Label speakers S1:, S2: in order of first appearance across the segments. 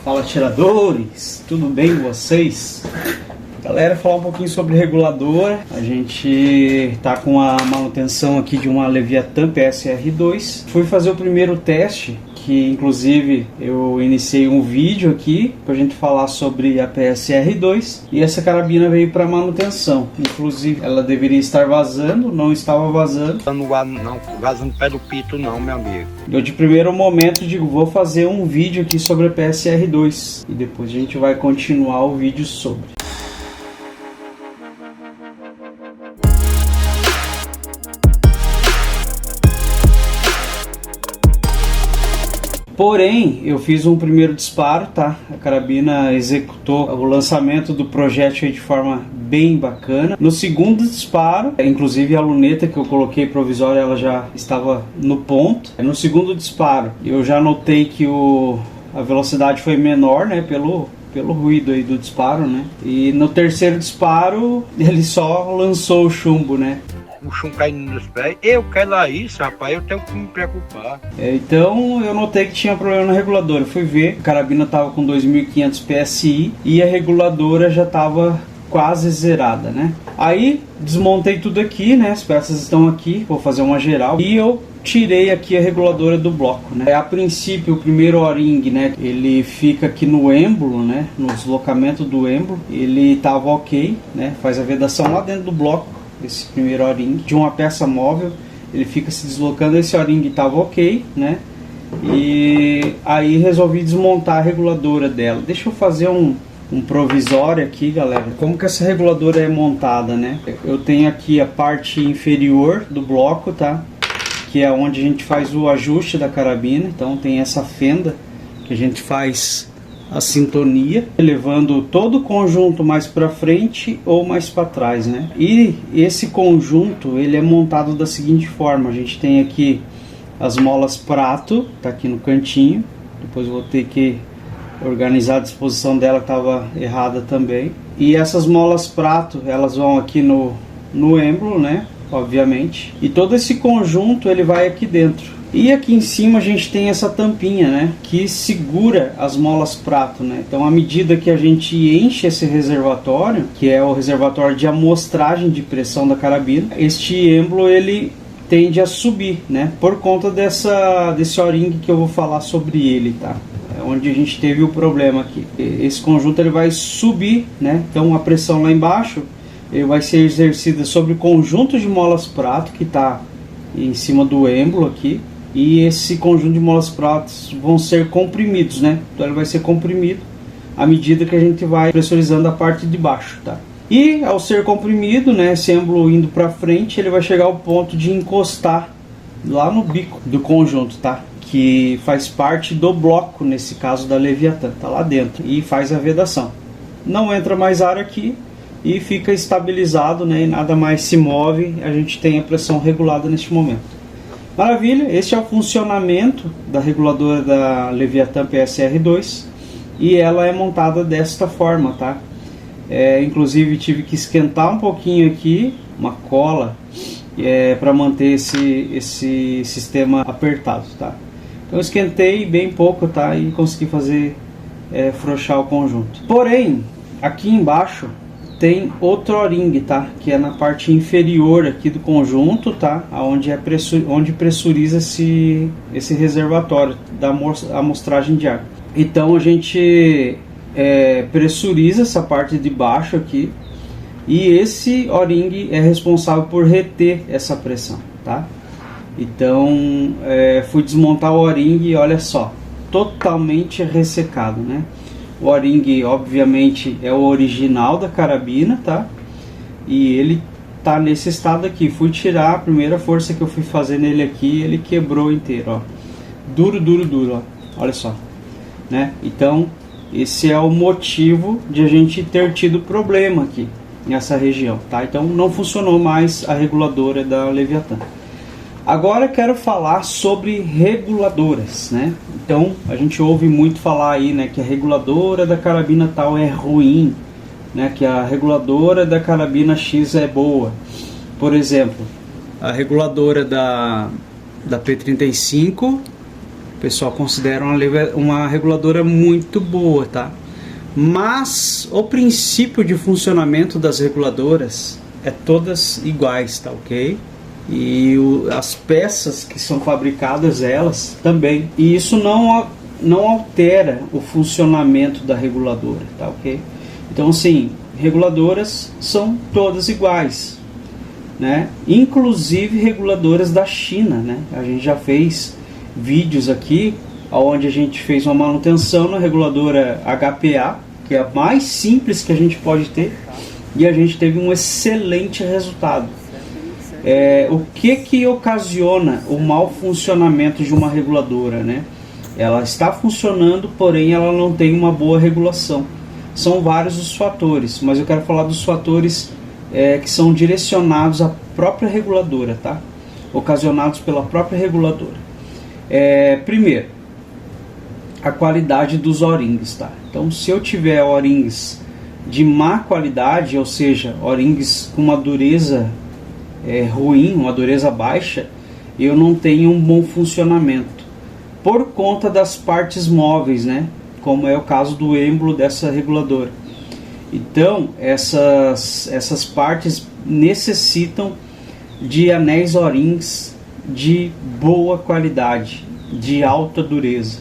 S1: Fala, tiradores, tudo bem com vocês? Galera, falar um pouquinho sobre regulador. A gente tá com a manutenção aqui de uma Leviathan PSR2. Fui fazer o primeiro teste, que inclusive eu iniciei um vídeo aqui pra gente falar sobre a PSR2, e essa carabina veio para manutenção. Inclusive ela deveria estar vazando, não estava vazando.
S2: Não vazando pé do pito não, meu amigo.
S1: Eu de primeiro momento digo, vou fazer um vídeo aqui sobre a PSR2 e depois a gente vai continuar o vídeo sobre. Porém, eu fiz um primeiro disparo, tá? A carabina executou o lançamento do projétil de forma bem bacana. No segundo disparo, inclusive a luneta que eu coloquei provisória, ela já estava no ponto. No segundo disparo, eu já notei que a velocidade foi menor, né? Pelo ruído aí do disparo, né? E no terceiro disparo, ele só lançou o chumbo, né?
S2: O chumbo caindo nos pés. Eu quero lá isso, rapaz, eu tenho que me preocupar.
S1: Então eu notei que tinha problema na reguladora. Fui ver, a carabina estava com 2.500 PSI e a reguladora já estava quase zerada, né? Aí desmontei tudo aqui, né? As peças estão aqui, vou fazer uma geral. E eu tirei aqui a reguladora do bloco, né? A princípio, o primeiro O-ring, né? Ele fica aqui no êmbolo, né? No deslocamento do êmbolo. Ele estava ok, né? Faz a vedação lá dentro do bloco. Esse primeiro O-ring de uma peça móvel, ele fica se deslocando. Esse O-ring estava ok, né? E aí resolvi desmontar a reguladora dela. Deixa eu fazer um provisório aqui, galera. Como que essa reguladora é montada, né? Eu tenho aqui a parte inferior do bloco, tá? Que é onde a gente faz o ajuste da carabina. Então tem essa fenda que a gente faz a sintonia, levando todo o conjunto mais para frente ou mais para trás, né? E esse conjunto ele é montado da seguinte forma: a gente tem aqui as molas prato, tá aqui no cantinho. Depois eu vou ter que organizar a disposição dela, que estava errada também. E essas molas prato, elas vão aqui no êmbolo, né? Obviamente. E todo esse conjunto ele vai aqui dentro. E aqui em cima a gente tem essa tampinha, né, que segura as molas prato, né? Então, à medida que a gente enche esse reservatório, que é o reservatório de amostragem de pressão da carabina, este êmbolo ele tende a subir, né? Por conta desse O-ring que eu vou falar sobre ele, tá? É onde a gente teve o problema aqui. Esse conjunto ele vai subir, né? Então a pressão lá embaixo ele vai ser exercida sobre o conjunto de molas prato que está em cima do êmbolo aqui. E esse conjunto de molas pratas vão ser comprimidos, né? Então ele vai ser comprimido à medida que a gente vai pressurizando a parte de baixo, tá? E ao ser comprimido, né, esse êmbolo indo para frente, ele vai chegar ao ponto de encostar lá no bico do conjunto, tá? Que faz parte do bloco, nesse caso da Leviathan, tá lá dentro e faz a vedação. Não entra mais ar aqui e fica estabilizado, né? E nada mais se move, a gente tem a pressão regulada neste momento. Maravilha, este é o funcionamento da reguladora da Leviathan PSR2 e ela é montada desta forma, tá? Inclusive tive que esquentar um pouquinho aqui, uma cola, para manter esse sistema apertado, tá? Então eu esquentei bem pouco, tá? E consegui fazer frouxar o conjunto. Porém, aqui embaixo tem outro O-ring, tá? Que é na parte inferior aqui do conjunto, tá? Onde pressuriza esse reservatório da amostragem de ar. Então a gente pressuriza essa parte de baixo aqui e esse O-ring é responsável por reter essa pressão, tá? Então fui desmontar o O-ring e olha só, totalmente ressecado, né? O O-ring, obviamente, é o original da carabina, tá? E ele tá nesse estado aqui. Fui tirar, a primeira força que eu fui fazer nele aqui, ele quebrou inteiro, ó. Duro, duro, duro, ó. Olha só, né? Então, esse é o motivo de a gente ter tido problema aqui nessa região, tá? Então, não funcionou mais a reguladora da Leviathan. Agora quero falar sobre reguladoras, né? Então a gente ouve muito falar aí, né, que a reguladora da carabina tal é ruim, né, que a reguladora da carabina X é boa. Por exemplo, a reguladora da P35 O pessoal considera uma reguladora muito boa, tá? Mas o princípio de funcionamento das reguladoras é todas iguais, tá ok? E as peças que são fabricadas, elas também. E isso não altera o funcionamento da reguladora, tá ok? Então, assim, reguladoras são todas iguais, né? Inclusive reguladoras da China, né? A gente já fez vídeos aqui onde a gente fez uma manutenção na reguladora HPA, que é a mais simples que a gente pode ter, e a gente teve um excelente resultado. O que ocasiona o mau funcionamento de uma reguladora, né? Ela está funcionando, porém ela não tem uma boa regulação. São vários os fatores, mas eu quero falar dos fatores que são direcionados à própria reguladora, tá? Ocasionados pela própria reguladora. Primeiro, a qualidade dos O-rings, tá? Então, se eu tiver O-rings de má qualidade, ou seja, O-rings com uma dureza ruim, uma dureza baixa, eu não tenho um bom funcionamento por conta das partes móveis, né? Como é o caso do êmbolo dessa reguladora. Então, essas partes necessitam de anéis O-rings de boa qualidade, de alta dureza.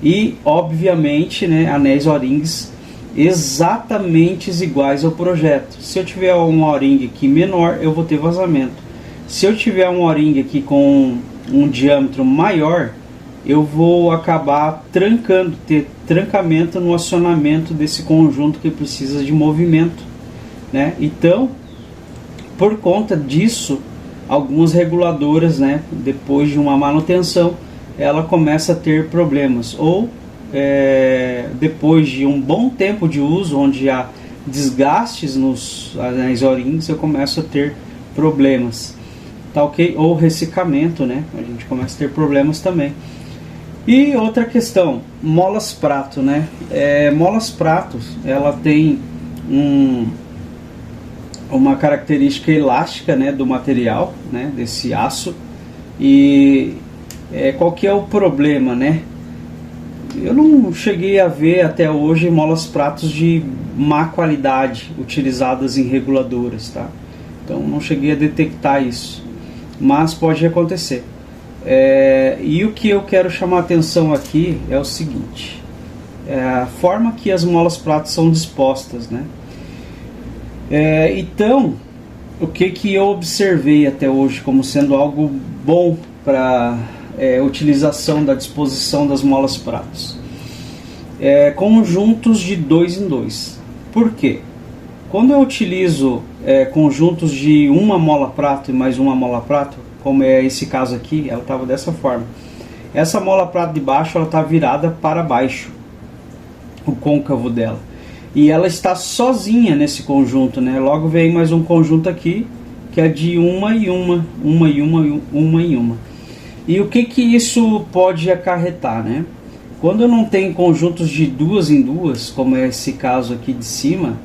S1: E, obviamente, né, anéis O-rings exatamente iguais ao projeto. Se eu tiver um O-ring aqui menor, eu vou ter vazamento. Se eu tiver um O-ring aqui com um diâmetro maior, eu vou acabar ter trancamento no acionamento desse conjunto que precisa de movimento, né? Então, por conta disso, algumas reguladoras, né, depois de uma manutenção, ela começa a ter problemas, ou depois de um bom tempo de uso, onde há desgastes nos anéis O-rings, eu começo a ter problemas, tá ok? Ou ressecamento, né? A gente começa a ter problemas também. E outra questão, molas prato, né? Molas pratos, ela tem uma característica elástica, né, do material, né, desse aço. E qual que é o problema, né? Eu não cheguei a ver até hoje molas pratos de má qualidade utilizadas em reguladoras, tá? Então não cheguei a detectar isso, mas pode acontecer. E o que eu quero chamar a atenção aqui é o seguinte: a forma que as molas pratos são dispostas, né? Então, o que eu observei até hoje como sendo algo bom para utilização da disposição das molas pratos? Conjuntos de 2 em 2. Por quê? Quando eu utilizo conjuntos de uma mola prato e mais uma mola prato, como é esse caso aqui, ela estava dessa forma. Essa mola prato de baixo, ela está virada para baixo, o côncavo dela. E ela está sozinha nesse conjunto, né? Logo vem mais um conjunto aqui, que é de uma e uma. E o que isso pode acarretar, né? Quando eu não tenho conjuntos de 2 em 2, como é esse caso aqui de cima,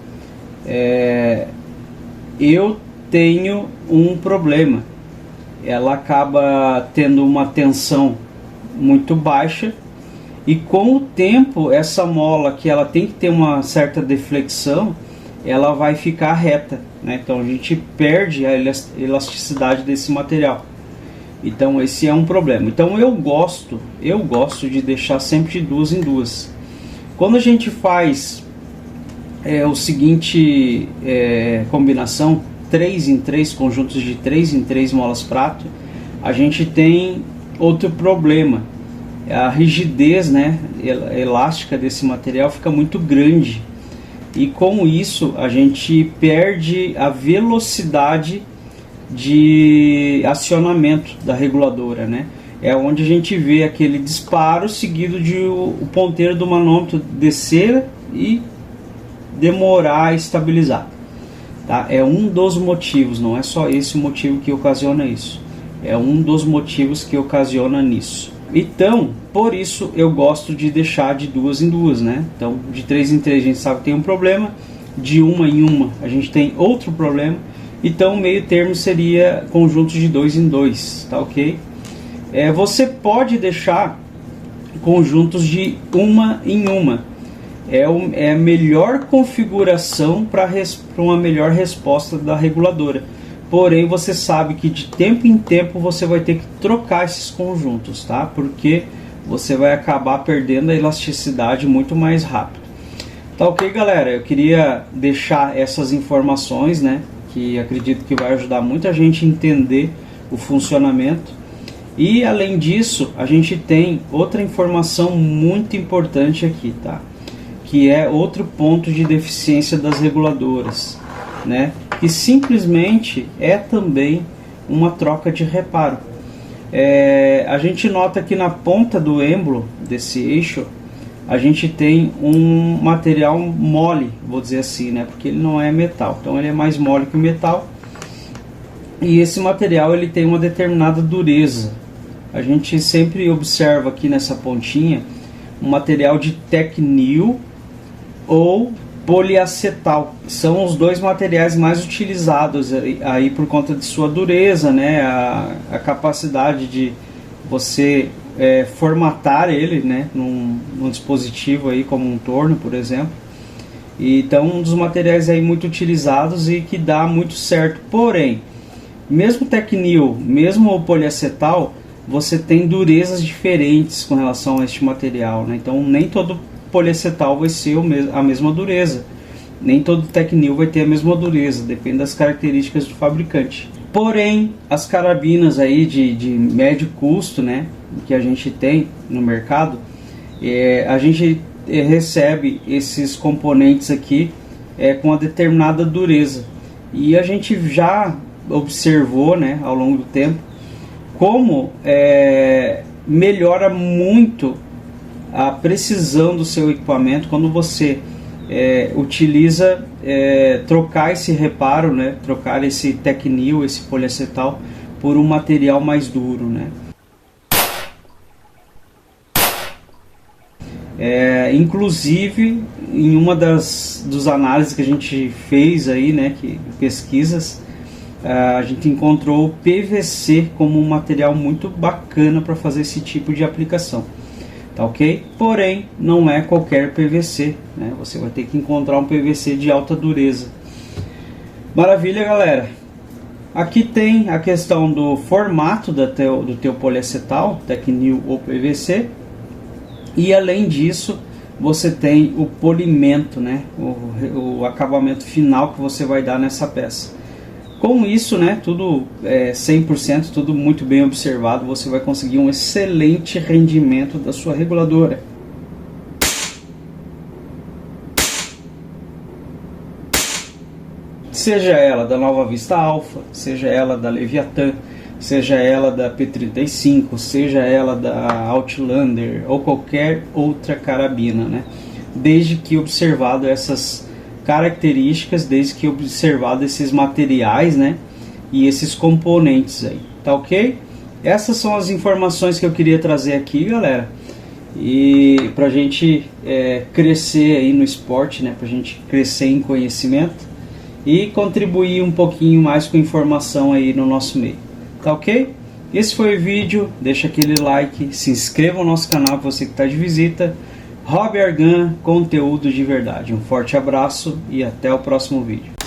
S1: eu tenho um problema. Ela acaba tendo uma tensão muito baixa, e com o tempo essa mola, que ela tem que ter uma certa deflexão, ela vai ficar reta, né? Então a gente perde a elasticidade desse material. Então esse é um problema. Então eu gosto de deixar sempre de 2 em 2. Quando a gente faz o seguinte combinação, 3 em 3, conjuntos de 3 em 3 molas prato, a gente tem outro problema. A rigidez, né, elástica desse material fica muito grande, e com isso a gente perde a velocidade de acionamento da reguladora, né? É onde a gente vê aquele disparo seguido de o ponteiro do manômetro descer e demorar a estabilizar, tá? É um dos motivos, não é só esse o motivo que ocasiona isso, é um dos motivos que ocasiona nisso. Então, por isso eu gosto de deixar de 2 em 2, né? Então, de 3 em 3 a gente sabe que tem um problema, de uma em uma a gente tem outro problema. Então, o meio termo seria conjuntos de 2 em 2, tá ok? Você pode deixar conjuntos de uma em uma. É a melhor configuração para uma melhor resposta da reguladora. Porém, você sabe que de tempo em tempo você vai ter que trocar esses conjuntos, tá? Porque você vai acabar perdendo a elasticidade muito mais rápido. Tá ok, galera? Eu queria deixar essas informações, né? Que acredito que vai ajudar muita gente a entender o funcionamento. E além disso, a gente tem outra informação muito importante aqui, tá? Que é outro ponto de deficiência das reguladoras, né? Que simplesmente é também uma troca de reparo. A gente nota que na ponta do êmbolo desse eixo a gente tem um material mole, vou dizer assim, né? Porque ele não é metal, então ele é mais mole que o metal. E esse material ele tem uma determinada dureza. A gente sempre observa aqui nessa pontinha um material de Tecnil ou poliacetal. São os dois materiais mais utilizados aí por conta de sua dureza, né? A capacidade de você formatar ele, né? num dispositivo aí como um torno, por exemplo. Então um dos materiais aí muito utilizados e que dá muito certo. Porém, mesmo Tecnil, mesmo o poliacetal, você tem durezas diferentes com relação a este material, né? Então nem todo poliacetal vai ser a mesma dureza, nem todo Tecnil vai ter a mesma dureza, depende das características do fabricante. Porém, as carabinas aí de médio custo, né, que a gente tem no mercado, a gente recebe esses componentes aqui com uma determinada dureza, e a gente já observou, né, ao longo do tempo como melhora muito a precisão do seu equipamento quando você utiliza trocar esse reparo, né, trocar esse Tecnil, esse poliacetal por um material mais duro, né. Inclusive em uma dos análises que a gente fez aí, né, pesquisas, a gente encontrou o PVC como um material muito bacana para fazer esse tipo de aplicação. Tá ok? Porém, não é qualquer PVC, né? Você vai ter que encontrar um PVC de alta dureza. Maravilha, galera! Aqui tem a questão do formato do teu poliacetal, Tecnil ou PVC. E além disso, você tem o polimento, né? O acabamento final que você vai dar nessa peça. Com isso, né, tudo 100%, tudo muito bem observado, você vai conseguir um excelente rendimento da sua reguladora. Seja ela da Nova Vista Alpha, seja ela da Leviathan, seja ela da P35, seja ela da Outlander ou qualquer outra carabina, né? Desde que observado essas características, desde que observado esses materiais, né, e esses componentes aí, tá ok? Essas são as informações que eu queria trazer aqui, galera, e pra gente crescer aí no esporte, né, pra gente crescer em conhecimento e contribuir um pouquinho mais com informação aí no nosso meio, tá ok? Esse foi o vídeo, deixa aquele like, se inscreva no nosso canal, você que está de visita. Hobby Argan, conteúdo de verdade. Um forte abraço e até o próximo vídeo.